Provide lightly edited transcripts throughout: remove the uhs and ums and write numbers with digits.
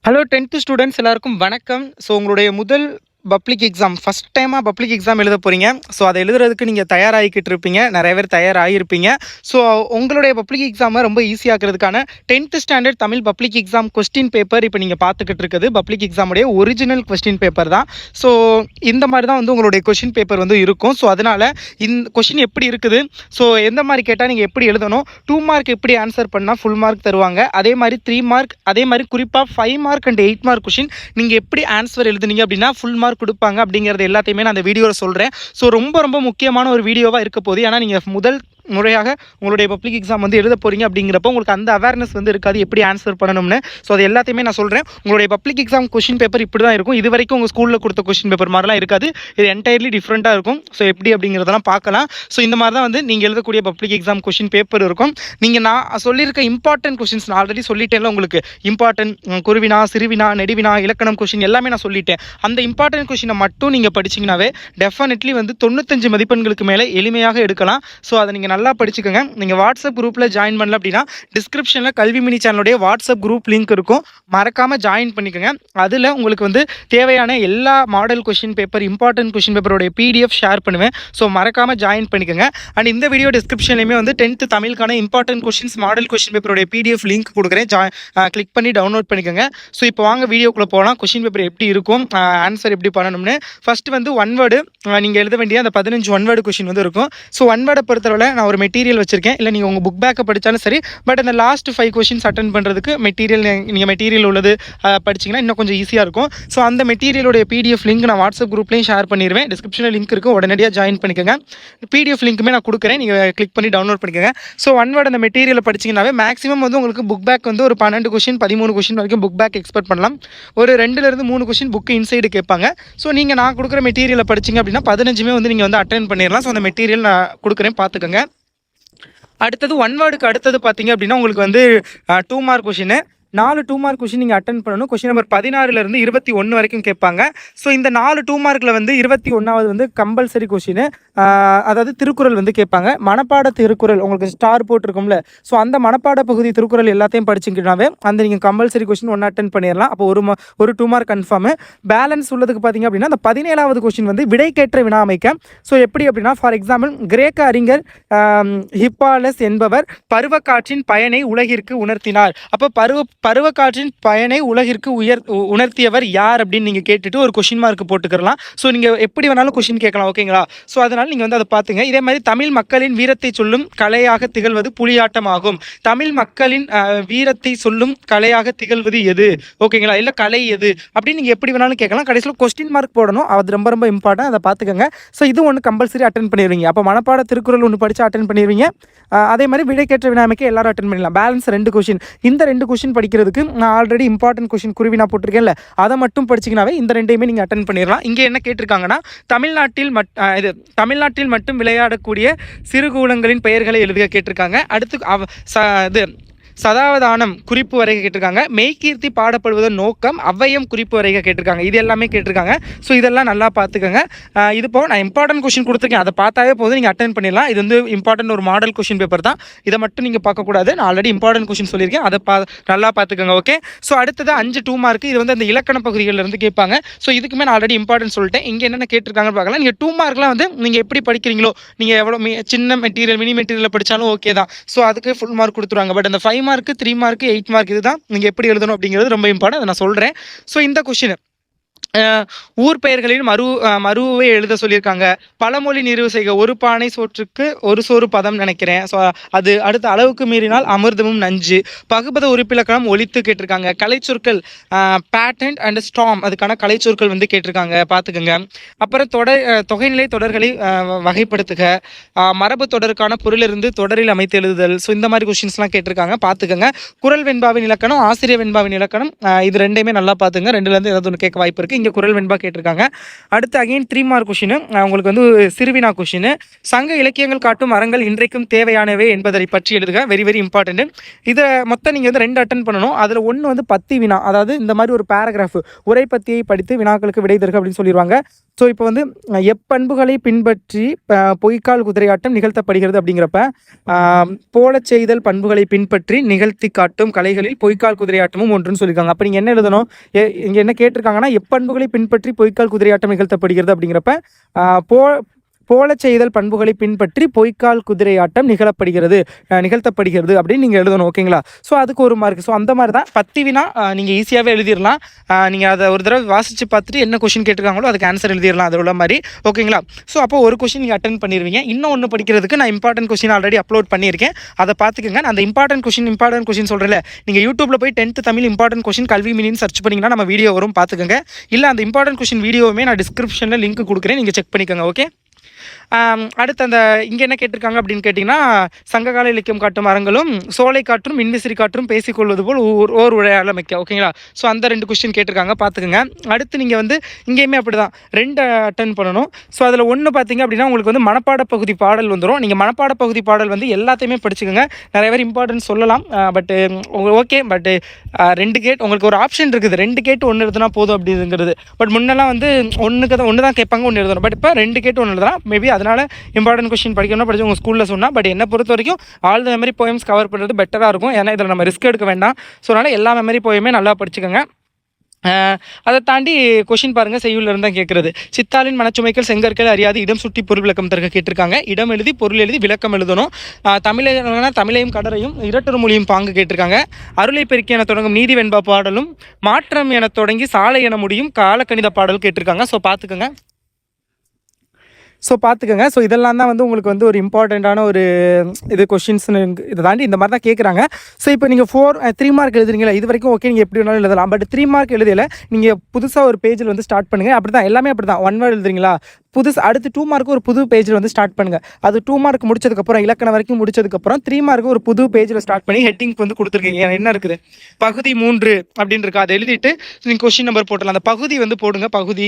Hello 10th students எல்லாருக்கும் வணக்கம். So உங்களுடைய முதல் பப்ளிக் எக்ஸாம் ஃபஸ்ட் டைமாக பப்ளிக் எக்ஸாம் எழுத போகிறீங்க. ஸோ அதை எழுதுறதுக்கு நீங்கள் தயாராகிக்கிட்டு இருப்பீங்க, நிறைய பேர் தயாராகிருப்பீங்க. ஸோ உங்களுடைய பப்ளிக் எக்ஸாமை ரொம்ப ஈஸியாக்கிறதுக்கான 10th standard Tamil public exam question paper இப்போ நீங்கள் பார்த்துக்கிட்டு இருக்குது பப்ளிக் எக்ஸாமுடைய ஒரிஜினல் கொஸ்டின் பேப்பர் தான். ஸோ இந்த மாதிரி தான் வந்து உங்களுடைய கொஸ்டின் பேப்பர் வந்து இருக்கும். ஸோ அதனால் இந்த கொஸ்டின் எப்படி இருக்குது, ஸோ எந்த மாதிரி கேட்டால் நீங்கள் எப்படி எழுதணும், 2 மார்க் எப்படி ஆன்சர் பண்ணால் ஃபுல் மார்க் தருவாங்க, அதே மாதிரி 3 மார்க், அதே மாதிரி குறிப்பாக 5 மார்க் அண்ட் 8 மார்க் கொஸ்டின் நீங்கள் எப்படி ஆன்சர் எழுதுனீங்க அப்படின்னா ஃபுல் மார்க் கொடுப்பாங்க அப்படிங்கிறது எல்லாத்தையுமே நான் அந்த வீடியோவில் சொல்கிறேன். ஸோ ரொம்ப ரொம்ப முக்கியமான ஒரு வீடியோவாக இருக்க போகுது. ஏன்னா நீங்கள் முதல் முறையாக உங்களுடைய பப்ளிக் எக்ஸாம் வந்து எழுத போகிறீங்க அப்படிங்கிறப்போ உங்களுக்கு அந்த அவேர்னஸ் வந்து இருக்காது எப்படி ஆன்சர் பண்ணணும்னு. ஸோ அது எல்லாத்தையுமே நான் சொல்கிறேன். உங்களுடைய பப்ளிக் எக்ஸாம் கொஸ்டின் பேப்பர் இப்படி தான் இருக்கும். இது வரைக்கும் உங்கள் ஸ்கூலில் கொடுத்த கொஸ்டின் பேப்பர் மாதிரிலாம் இருக்காது. இது என்டையர்லி டிஃப்ரெண்ட்டாக இருக்கும். ஸோ எப்படி அப்படிங்கிறதெல்லாம் பார்க்கலாம். ஸோ இந்த மாதிரி தான் வந்து நீங்கள் எழுதக்கூடிய பப்ளிக் எக்ஸாம் கொஸ்டின் பேப்பர் இருக்கும். நீங்கள் நான் சொல்லியிருக்க இம்பார்ட்டன்ட் கொஸ்டின்ஸ் நான் ஆல்ரெடி சொல்லிட்டேன்ல உங்களுக்கு. இம்பார்ட்டன்ட் குருவினா, சிறுவினா, நெடுவினா, இலக்கணம் கொஸ்டின் எல்லாமே நான் சொல்லிட்டேன். அந்த இம்பார்ட்டன்ட் கொஸ்டினை மட்டும் நீங்கள் படிச்சிங்கனாவே டெஃபினெட்லி வந்து 95 மதிப்பெண்களுக்கு மேலே எளிமையாக எடுக்கலாம். ஸோ அதை நீங்கள் நல்லா படிச்சுக்கோங்க. நீங்கள் வாட்ஸ்அப் குரூப்பில் ஜாயின் பண்ணல அப்படின்னா டிஸ்கிரிப்ஷனில் கல்வி மினி சேனலுடைய வாட்ஸ்அப் குரூப் லிங்க் இருக்கும், மறக்காமல் ஜாயின் பண்ணிக்கோங்க. அதில் உங்களுக்கு வந்து தேவையான எல்லா model question paper, important question பேப்பரோடைய PDF ஷேர் பண்ணுவேன். ஸோ மறக்காமல் ஜாயின் பண்ணிக்கோங்க. அண்ட் இந்த வீடியோ டிஸ்கிரிப்ஷன்லையுமே வந்து 10th தமிழுக்கான இம்பார்ட்டன்ட் கொஸ்டின்ஸ் மாடல் கொஸ்டின் பேப்பரோடைய PDF லிங்க் கொடுக்குறேன். கிளிக் பண்ணி டவுன்லோட் பண்ணிக்கோங்க. ஸோ இப்போ வாங்க வீடியோக்குள்ளே போகலாம். கொஸ்டின் பேப்பர் எப்படி இருக்கும், ஆன்சர் எப்படி பண்ணணும்னு. ஃபஸ்ட்டு வந்து ஒன் வேர்டு நீங்கள் எழுத வேண்டிய அந்த 15 ஒன் வேர்டு கொஸ்டின் வந்து இருக்கும். ஸோ ஒன் வேர்டை பொறுத்தவரை நான் ஒரு மெட்டீரியல் வச்சிருக்கேன், இல்லை நீங்கள் உங்கள் புக் பேக்கை படித்தாலும் சரி. பட் அந்த லாஸ்ட் 5 கொஸ்டின்ஸ் அட்டன் பண்ணுறதுக்கு நீங்கள் மெட்டீரியல் உள்ளது படிச்சிங்கன்னா இன்னும் கொஞ்சம் ஈஸியாக இருக்கும். ஸோ அந்த மெட்டீரியலோடைய PDF லிங்க் நான் வாட்ஸ்அப் குரூப்லேயும் ஷேர் பண்ணிடுவேன். டிஸ்கிரிப்ஷனில் லிங்க் இருக்கும், உடனடியாக ஜாயின் பண்ணிக்கோங்க. PDF லிங்க்குமே நான் கொடுக்குறேன், நீங்கள் கிளிக் பண்ணி டவுன்லோட் பண்ணிக்கோங்க. ஸோ ஒன் வேர்டு அந்த மெட்டீரியலை படிச்சிங்கனாவே மேக்ஸிமம் வந்து உங்களுக்கு புக் பேக் வந்து ஒரு 12 கொஸ்டின் 13 கொஸ்டின் வரைக்கும் புக் பேக் எக்ஸ்பெக்ட் பண்ணலாம். ஒரு 2லேருந்து 3 கொஸ்டின் புக்கு இன்சைடு கேட்பாங்க. ஸோ நீங்கள் நான் கொடுக்குற மெட்டீரியலை படிச்சிங்க அப்படின்னா 15 வந்து நீங்கள் வந்து அட்டன் பண்ணிடலாம். ஸோ அந்த மெட்டீரியல் நான் கொடுக்குறேன், பார்த்துக்கோங்க. அடுத்தது ஒன் வேர்டுக்கு அடுத்தது பார்த்தீங்க அப்படின்னா உங்களுக்கு வந்து 2 மார்க் கொஷின், 4 2 மார்க் கொஷின் நீங்கள் அட்டன் பண்ணணும். கொஷின் நம்பர் 16லேருந்து 21 வரைக்கும் கேட்பாங்க. ஸோ இந்த 4 2 மார்க்கில் வந்து 21வது வந்து கம்பல்சரி கொஷின், அதாவது திருக்குறள் வந்து கேட்பாங்க. மனப்பாட திருக்குறள் உங்களுக்கு ஸ்டார் போட்டிருக்கும்ல, ஸோ அந்த மனப்பாட பகுதி திருக்குறள் எல்லாத்தையும் படிச்சுக்கிட்டாவே அந்த நீங்கள் கம்பல்சரி கொஷின் ஒன்று அட்டன் பண்ணிடலாம். அப்போ ஒரு 2 மார்க் கன்ஃபார்மு. பேலன்ஸ் உள்ளதுக்கு பார்த்தீங்க அப்படின்னா அந்த 17வது கொஷின் வந்து விடைக்கேற்ற வினா அமைக்க. ஸோ எப்படி அப்படின்னா ஃபார் எக்ஸாம்பிள் கிரேக்க அறிஞர் ஹிப்பாலஸ் என்பவர் பருவக்காற்றின் பயனை உலகிற்கு உணர்த்தினார். அப்போ பருவக்காற்றின் பயனை உலகிற்கு உணர்த்தியவர் யார் அப்படின்னு நீங்கள் கேட்டுட்டு ஒரு கொஷின் மார்க் போட்டுக்கலாம். ஸோ நீங்கள் எப்படி வேணாலும் கொஷின் கேட்கலாம், ஓகேங்களா? ஸோ அதனால் நீங்கள் வந்து அதை பார்த்துங்க. இதே மாதிரி தமிழ் மக்களின் வீரத்தை சொல்லும் கலையாக திகழ்வது புலியாட்டம் ஆகும். தமிழ் மக்களின் வீரத்தை சொல்லும் கலையாக திகழ்வது எது, ஓகேங்களா? இல்லை கலை எது அப்படின்னு நீங்கள் எப்படி வேணாலும் கேட்கலாம். கடைசியில் கொஸ்டின் மார்க் போடணும், அது ரொம்ப ரொம்ப இம்பார்ட்டன்ட், அதை பார்த்துக்கோங்க. ஸோ இது ஒன்று கம்பல்சரி அட்டன் பண்ணிடுவீங்க. அப்போ மனப்பாட திருக்குறள் ஒன்று படித்து அட்டன் பண்ணிடுவீங்க. அதே மாதிரி விடைக்கேற்ற வினாமைக்கு எல்லாரும் அட்டன் பண்ணிடலாம். Balance 2 question. இந்த 2 கொஷின் படிக்கிறதுக்கு நான் ஆல்ரெடி இம்பார்ட்டன்ட் கொஷின் குருவினா போட்டிருக்கேன்ல, அதை மட்டும் படிச்சிங்கனாவே இந்த 2யுமே நீங்கள் அட்டன் பண்ணிடலாம். இங்கே என்ன கேட்டிருக்காங்கன்னா தமிழ்நாட்டில் மட்டும் விளையாடக்கூடிய சிறுகூலங்களின் பெயர்களை எழுதுக கேட்டிருக்காங்க. அடுத்து சதாவதானம் குறிப்பு வரைக கேட்டிருக்காங்க. மெய்கீர்த்தி பாடப்படுவதன் நோக்கம் அவ்வையம் குறிப்பு வரைக கேட்டிருக்காங்க. இது எல்லாமே கேட்டிருக்காங்க. ஸோ இதெல்லாம் நல்லா பார்த்துக்கோங்க. இது போக நான் இம்பார்ட்டன்ட் கொஷின் கொடுத்துருக்கேன், அதை பார்த்தாவே போதும், நீங்கள் அட்டன் பண்ணிடலாம். இது வந்து இம்பார்ட்டன்ட் ஒரு மாடல் கொஷின் பேப்பர் தான், இதை மட்டும் நீங்கள் பார்க்கக்கூடாது. நான் ஆல்ரெடி இம்பார்ட்டன்ட் கொஷின் சொல்லியிருக்கேன், அதை நல்லா பார்த்துக்கோங்க, ஓகே? ஸோ அடுத்தது 5 2 மார்க். இது வந்து அந்த இலக்கண பகுதிகளிலிருந்து கேட்பாங்க. ஸோ இதுக்குமே நான் ஆல்ரெடி இம்பார்ட்டன்ட் சொல்லிட்டேன். இங்கே என்னென்ன கேட்டிருக்காங்கன்னு பார்க்கலாம். நீங்கள் 2 மார்க்லாம் வந்து நீங்கள் எப்படி படிக்கிறீங்களோ, நீங்கள் எவ்வளோ சின்ன மெட்டீரியல் மினி மெட்டீரியல் படித்தாலும் ஓகே தான். ஸோ அதுக்கு ஃபுல் மார்க் கொடுத்துருவாங்க. பட் அந்த 5 மார்க் 3 மார்க் 8 மார்க் இதுதான் நீங்கள் எப்படி எழுதணும் அப்படிங்கிறது ரொம்ப இம்பார்ட்டன்ட், அதை நான் சொல்கிறேன். ஸோ இந்த கொஷின் ஊர் பெயர்களின் மருவை எழுத சொல்லியிருக்காங்க. பழமொழி நிறைவு செய்க. ஒரு பானை சோற்றுக்கு ஒரு சோறு பதம் நினைக்கிறேன். ஸோ அது அடுத்த அளவுக்கு மீறினால் அமிர்தமும் நஞ்சு. பகுபத உறுப்பிலக்கணம் ஒலித்து கேட்டிருக்காங்க. கலைச்சொற்கள் பேட்டன்ட் அண்ட் ஸ்டாம், அதுக்கான கலைச்சொற்கள் வந்து கேட்டிருக்காங்க, பார்த்துக்கோங்க. அப்புறம் தொகைநிலை தொடர்களை வகைப்படுத்துக. மரபு தொடருக்கான பொருளிலிருந்து தொடரில் அமைத்து எழுதுதல். ஸோ இந்த மாதிரி கொஸ்டின்ஸ்லாம் கேட்டிருக்காங்க, பார்த்துக்கோங்க. குறள் வெண்பாவின் இலக்கணம், ஆசிரியர் வெண்பாவின் இலக்கணம், இது 2யுமே நல்லா பார்த்துங்க. 2லேருந்து ஏதாவது ஒன்று கேட்க வாய்ப்பு இருக்குது. இங்கே குரல் வெண்பா கேட்டிருக்காங்க. அடுத்து அகைன் 3 மார்க் கொஷின் உங்களுக்கு வந்து சிறுவினா கொஷின். சங்க இலக்கியங்கள் காட்டும் அறங்கள் இன்றைக்கும் தேவையானவை என்பதை பற்றி எழுதுக. Very very important. இதை மொத்தம் நீங்கள் வந்து 2 அட்டன் பண்ணணும். அதில் ஒன்று வந்து பத்தி வினா, அதாவது இந்த மாதிரி ஒரு பேராகிராஃப் உரை பத்தியை படித்து வினாக்களுக்கு விடை தருக அப்படின்னு சொல்லிடுவாங்க. ஸோ இப்போ வந்து எப்பண்புகளை பின்பற்றி பொய்க்கால் குதிரையாட்டம் நிகழ்த்தப்படுகிறது அப்படிங்கிறப்ப போலச் செய்தல் பண்புகளை பின்பற்றி நிகழ்த்தி காட்டும் கலைகளில் பொய்க்கால் குதிரையாட்டமும் ஒன்றுன்னு சொல்லியிருக்காங்க. அப்போ நீங்கள் என்ன எழுதணும்? இங்கே என்ன கேட்டிருக்காங்கன்னா எப்பண்புகளை பின்பற்றி பொய்க்கால் குதிரையாட்டம் நிகழ்த்தப்படுகிறது அப்படிங்கிறப்ப போலச் செய்தல் பண்புகளை பின்பற்றி பொய்க்கால் குதிரையாட்டம் நிகழ்த்தப்படுகிறது அப்படின்னு நீங்கள் எழுதணும். ஓகேங்களா? ஸோ அதுக்கு ஒரு மார்க். ஸோ அந்த மாதிரி தான் பத்தி வினா நீங்கள் ஈஸியாகவே எழுதிடலாம். நீங்கள் அதை ஒரு தடவை வாசித்து பார்த்துட்டு என்ன கொஷின் கேட்டிருக்காங்களோ அதுக்கு ஆன்சர் எழுதிடலாம், அது உள்ள மாதிரி. ஓகேங்களா? ஸோ அப்போ ஒரு கொஷின் நீங்கள் அட்டன் பண்ணிடுவீங்க. இன்னும் ஒன்று படிக்கிறதுக்கு நான் இம்பார்ட்டன்ட் கொஷின் ஆல்ரெடி அப்லோட் பண்ணியிருக்கேன், அதை பார்த்துக்கோங்க. அந்த இம்பார்ட்டன்ட் கொஷின் சொல்கிறேன். நீங்கள் யூடியூப்பில் போய் 10th தமிழ் இம்பார்ட்டன்ட் கொஷின் கல்வி மினின்னு சர்ச் பண்ணிங்கன்னா நம்ம வீடியோ வரும், பார்த்துக்கோங்க. இல்லை அந்த இம்பார்ட்டன்ட் கொஷின் வீடியோவுமே நான் டிஸ்கிரிப்ஷனில் லிங்க் கொடுக்குறேன், நீங்கள் செக் பண்ணிக்கோங்க. ஓகே. அடுத்து அந்த இங்கே என்ன கேட்டிருக்காங்க அப்படின்னு கேட்டிங்கன்னா சங்ககால இலக்கியம் காட்டும் அறங்களும் சோலை காற்றும் மின்விசிறி காற்றும் பேசிக்கொள்வது போல் ஓர் உரையாடல் அமைக்க. ஓகேங்களா? ஸோ அந்த 2 கொஸ்டின் கேட்டிருக்காங்க, பார்த்துக்குங்க. அடுத்து நீங்கள் வந்து இங்கேயுமே அப்படி தான் 2 அட்டன் பண்ணணும். ஸோ அதில் ஒன்று பார்த்தீங்க அப்படின்னா உங்களுக்கு வந்து மனப்பாட பகுதி பாடல் வந்துடும். நீங்கள் மனப்பாட பகுதி பாடல் வந்து எல்லாத்தையுமே படிச்சுக்கோங்க. நிறைய பேர் இம்பார்ட்டன்ஸ் சொல்லலாம், பட்டு ஓகே. பட்டு 2 கேட் உங்களுக்கு ஒரு ஆப்ஷன் இருக்குது, 2 கேட்டு 1 எழுதுனா போதும் அப்படிங்கிறது. பட் முன்னெல்லாம் வந்து ஒன்று தான் கேட்பாங்க, 1 எழுதணும். பட் இப்போ 2 கேட்டு 1 எழுதலாம். மேபி அதனால் இம்பார்ட்டன்ட் கொஸ்டின் படிக்கணும்னா படிச்சு உங்கள் ஸ்கூலில் சொன்னால். பட் என்னை பொறுத்த வரைக்கும் all the memory poems cover பண்ணுறது பெட்டராக இருக்கும். ஏன்னா இதில் நம்ம ரிஸ்க் எடுக்க வேண்டாம். ஸோ அதனால் எல்லா மெமரி போயமே நல்லா படிச்சுக்கோங்க. அதை தாண்டி கொஷின் பாருங்கள், செய்யுள்ளிருந்து தான் கேட்குறது. சித்தாளின் மனச்சுமைகள் செங்கற்கள் அறியாது இடம் சுட்டி பொருள் விளக்கம் தருக கேட்டிருக்காங்க. இடம் எழுதி பொருள் எழுதி விளக்கம் எழுதணும். தமிழையும் கடலையும் இரட்டொரு மொழியும் பாங்கு கேட்டிருக்காங்க. அருளை பெருக்கி என தொடங்கும் நீதி வெண்பா பாடலும் மாற்றம் என தொடங்கி சாலை என முடியும் காலக்கணித பாடல் கேட்டிருக்காங்க. ஸோ பார்த்துக்கோங்க. ஸோ இதெல்லாம் தான் வந்து உங்களுக்கு வந்து ஒரு இம்பார்ட்டண்ட்டான ஒரு இது கொஷின்ஸ்னு இதை தாண்டி இந்த மாதிரி தான் கேட்குறாங்க. ஸோ இப்போ நீங்கள் 3 மார்க் எழுதுறீங்களா, இது வரைக்கும் ஓகே, நீங்கள் எப்படி வேணாலும் எழுதலாம். பட் 3 மார்க் எழுதலை, நீங்கள் புதுசாக ஒரு பேஜில் வந்து ஸ்டார்ட் பண்ணுங்கள். அப்படி தான் எல்லாமே அப்படி தான். 1 வேர்டு எழுதுறீங்களா, அடுத்து 2 மார்க்கு ஒரு புது பேஜில் வந்து ஸ்டார்ட் பண்ணுங்கள். அது 2 மார்க் முடிச்சதுக்கப்புறம் இலக்கணம் வரைக்கும் முடிச்சதுக்கப்புறம் 3 மார்க்கு ஒரு புது பேஜில் ஸ்டார்ட் பண்ணி ஹெட்டிங் வந்து கொடுத்துருக்கீங்க. என்ன இருக்குது, பகுதி 3 அப்படின்னு இருக்கா, அதை எழுதிட்டு நீங்கள் கொஷின் நம்பர் போட்டலாம். அந்த பகுதி வந்து போடுங்க, பகுதி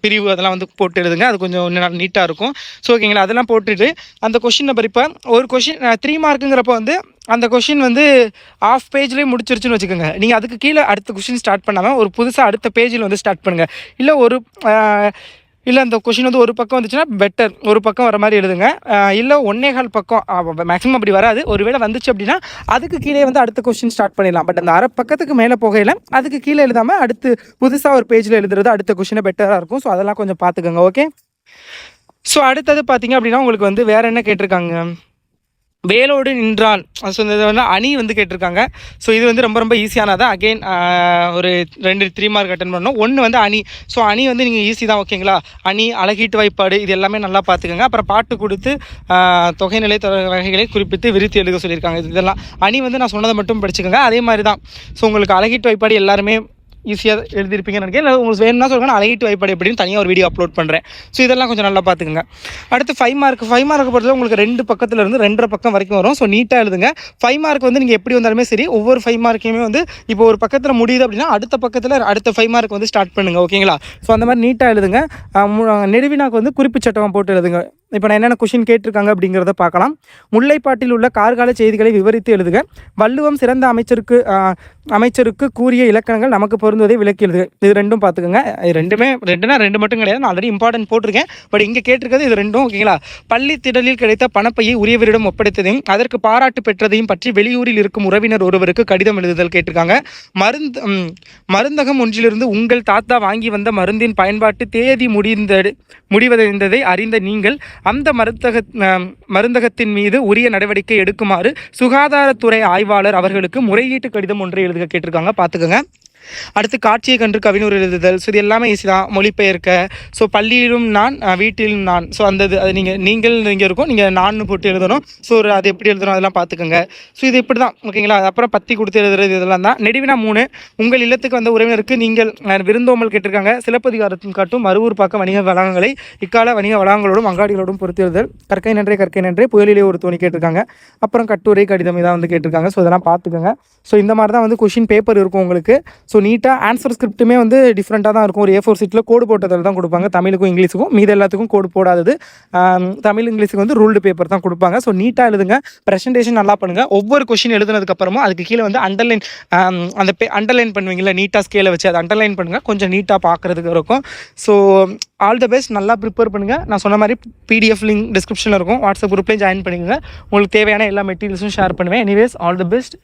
பிரிவு அதெல்லாம் வந்து போட்டு எழுதுங்க, அது கொஞ்சம் நீட்டாக இருக்கும். ஸோ ஓகேங்களா? அதெல்லாம் போட்டுட்டு அந்த கொஷின் நம்பர் இப்போ ஒரு கொஷின் 3 மார்க்குங்கிறப்ப வந்து அந்த கொஷின் வந்து ஆஃப் பேஜ்லேயே முடிச்சிருச்சுன்னு வச்சுக்கோங்க. நீங்கள் அதுக்கு கீழே அடுத்த கொஷின் ஸ்டார்ட் பண்ணாமல் ஒரு புதுசாக அடுத்த பேஜில் வந்து ஸ்டார்ட் பண்ணுங்கள். இல்லை அந்த கொஷின் வந்து ஒரு பக்கம் வந்துச்சுன்னா பெட்டர், ஒரு பக்கம் வர மாதிரி எழுதுங்க. இல்லை 1.25 பக்கம் மேக்ஸிமம் அப்படி வராது. ஒருவேளை வந்துச்சு அப்படின்னா அதுக்கு கீழே வந்து அடுத்த கொஷின் ஸ்டார்ட் பண்ணிடலாம். பட் அந்த அரை பக்கத்துக்கு மேலே போகையில் அதுக்கு கீழே எழுதாமல் அடுத்து புதுசாக ஒரு பேஜில் எழுதுறது அடுத்த கொஷினை பெட்டராக இருக்கும். ஸோ அதெல்லாம் கொஞ்சம் பார்த்துக்கோங்க. ஓகே. ஸோ அடுத்தது பார்த்தீங்க அப்படின்னா உங்களுக்கு வந்து வேறு என்ன கேட்டிருக்காங்க, வேலோடு நின்றான். ஸோ இந்த வந்து அணி வந்து கேட்டிருக்காங்க. ஸோ இது வந்து ரொம்ப ஈஸியானதான். அகெயின் ஒரு 3 மார்க் அட்டன் பண்ணணும். 1 வந்து அணி. ஸோ அணி வந்து நீங்கள் ஈஸி தான். ஓகேங்களா? அணி, அழகீட்டு வாய்ப்பாடு, இது எல்லாமே நல்லா பார்த்துக்கோங்க. அப்புறம் பாட்டு கொடுத்து தொகைநிலை வகைகளை குறிப்பிட்டு விரித்து எழுத சொல்லியிருக்காங்க. இதெல்லாம் அணி வந்து நான் சொன்னதை மட்டும் படிச்சுக்கோங்க. அதே மாதிரி தான். ஸோ உங்களுக்கு அழகீட்டு வாய்ப்பாடு எல்லாருமே ஈஸியாக எழுதியிருப்பீங்கன்னு நினைக்கிறேன். இல்லை உங்களுக்கு வேணும்னா சொல்லுங்கள், நான் அழகீட்டு வாய்ப்பாடு எப்படின்னு தனியாக ஒரு வீடியோ அப்லோட் பண்ணுறேன். ஸோ இதெல்லாம் கொஞ்சம் நல்லா பார்த்துக்குங்க. அடுத்து 5 மார்க் பொறுத்தவரை உங்களுக்கு 2 பக்கத்தில் இருந்து 2.5 பக்கம் வரைக்கும் வரும். ஸோ நீட்டாக எழுதுங்க. 5 மார்க் வந்து நீங்கள் எப்படி வந்தாலுமே சரி, ஒவ்வொரு 5 மார்க்கையுமே வந்து இப்போ ஒரு பக்கத்தில் முடியுது அப்படின்னா அடுத்த பக்கத்தில் அடுத்த 5 மார்க் வந்து ஸ்டார்ட் பண்ணுங்கள். ஓகேங்களா? ஸோ அந்த மாதிரி நீட்டாக எழுதுங்க. நெடுவினாக்கு வந்து குறிப்பு சட்டமாக போட்டு எழுதுங்க. இப்போ நான் என்னென்ன கொஷின் கேட்டிருக்காங்க அப்படிங்கிறத பார்க்கலாம். முல்லைப்பாட்டில் உள்ள கார்கால செய்திகளை விவரித்து எழுதுக. வள்ளுவம் சிறந்த அமைச்சருக்கு கூறிய இலக்கணங்கள் நமக்கு பொருந்துவதை விளக்கி எழுதுக. இது 2ம் பார்த்துக்கோங்க. இது 2 மட்டும் கிடையாது, நான் ஆல்ரெடி இம்பார்ட்டன்ட் போட்டிருக்கேன். பட் இங்கே கேட்டிருக்கிறது இது 2ம். ஓகேங்களா? பள்ளி திடலில் கிடைத்த பணப்பையை உரியவரிடம் ஒப்படைத்ததையும் அதற்கு பாராட்டு பெற்றதையும் பற்றி வெளியூரில் இருக்கும் உறவினர் ஒருவருக்கு கடிதம் எழுதுதல் கேட்டிருக்காங்க. மருந்தகம் ஒன்றிலிருந்து உங்கள் தாத்தா வாங்கி வந்த மருந்தின் பயன்பாட்டு தேதி முடிவடைந்ததை அறிந்த நீங்கள் அந்த மருந்தகத்தின் மீது உரிய நடவடிக்கை எடுக்குமாறு சுகாதாரத்துறை ஆய்வாளர் அவர்களுக்கு முறையீட்டு கடிதம் ஒன்றை எழுத கேட்டிருக்காங்க. பார்த்துக்கோங்க. அடுத்து காட்சியை கன்று கவினூர் எழுதுதல். ஸோ இது எல்லாமே ஈஸி தான். மொழிபெயர்க்க. ஸோ பள்ளியிலும் நான், வீட்டிலும் நான். ஸோ அந்த அது நீங்கள் இருக்கும், நீங்கள் நான் போட்டு எழுதணும். ஸோ அது எப்படி எழுதணும் அதெல்லாம் பார்த்துக்கோங்க. ஸோ இது இப்படி தான். ஓகேங்களா? அப்புறம் பத்தி கொடுத்து எழுதுறது இதெல்லாம் தான். நெடுவினா 3 உங்கள் இல்லத்துக்கு வந்த உறவினருக்கு நீங்கள் விருந்தோம்பல் கேட்டிருக்காங்க. சிலப்பதிகாரத்தின் காட்டும் மறுவூர் பார்க்க வணிக வளாகங்களை இக்கால வணிக வளாகங்களோடும் அங்காடிகளோடும் பொறுத்து எழுதல். கற்கை நன்றே புயலிலே ஒரு தோணி கேட்டிருக்காங்க. அப்புறம் கட்டுரை கடிதம் இதான் வந்து கேட்டிருக்காங்க. ஸோ இதெல்லாம் பார்த்துக்கோங்க. ஸோ இந்த மாதிரி தான் வந்து கொஷின் பேப்பர் இருக்கும் உங்களுக்கு. ஸோ நீட்டாக ஆன்சர் ஸ்கிரிப்ட்டுமே வந்து டிஃப்ரெண்ட்டாக தான் இருக்கும். ஒரு A4 சீட்டில் கோடு போட்டதில் தான் கொடுப்பாங்க, தமிழுக்கும் இங்கிலீஷுக்கும். மீது எல்லாத்துக்கும் கோடு போடாதது. தமிழ் இங்கிலீஷுக்கு வந்து ரூல்டு பேப்பர் தான் கொடுப்பாங்க. ஸோ நீட்டாக எழுதுங்க, ப்ரெசன்டேஷன் நல்லா பண்ணுங்கள். ஒவ்வொரு கொஷின் எழுதுனதுக்கப்புறமும் அதுக்கு கீழே வந்து அண்டர்லைன் அந்த அண்டர்லைன் பண்ணுவீங்களா நீட்டாக ஸ்கேலை வச்சு, அதை அண்டர்லைன் பண்ணுங்கள், கொஞ்சம் நீட்டாக பார்க்குறதுக்கு இருக்கும். ஸோ ஆல் த பெஸ்ட், நல்லா ப்ரிப்பேர் பண்ணுங்கள். நான் சொன்ன மாதிரி PDF லிங்க் டிஸ்கிரிப்ஷனில் இருக்கும், வாட்ஸ்அப் குரூப்லேயும் ஜாயின் பண்ணிக்கோங்க. உங்களுக்கு தேவையான எல்லா மெட்டீரியல்ஸும் ஷேர் பண்ணுவேன். Anyways all the best.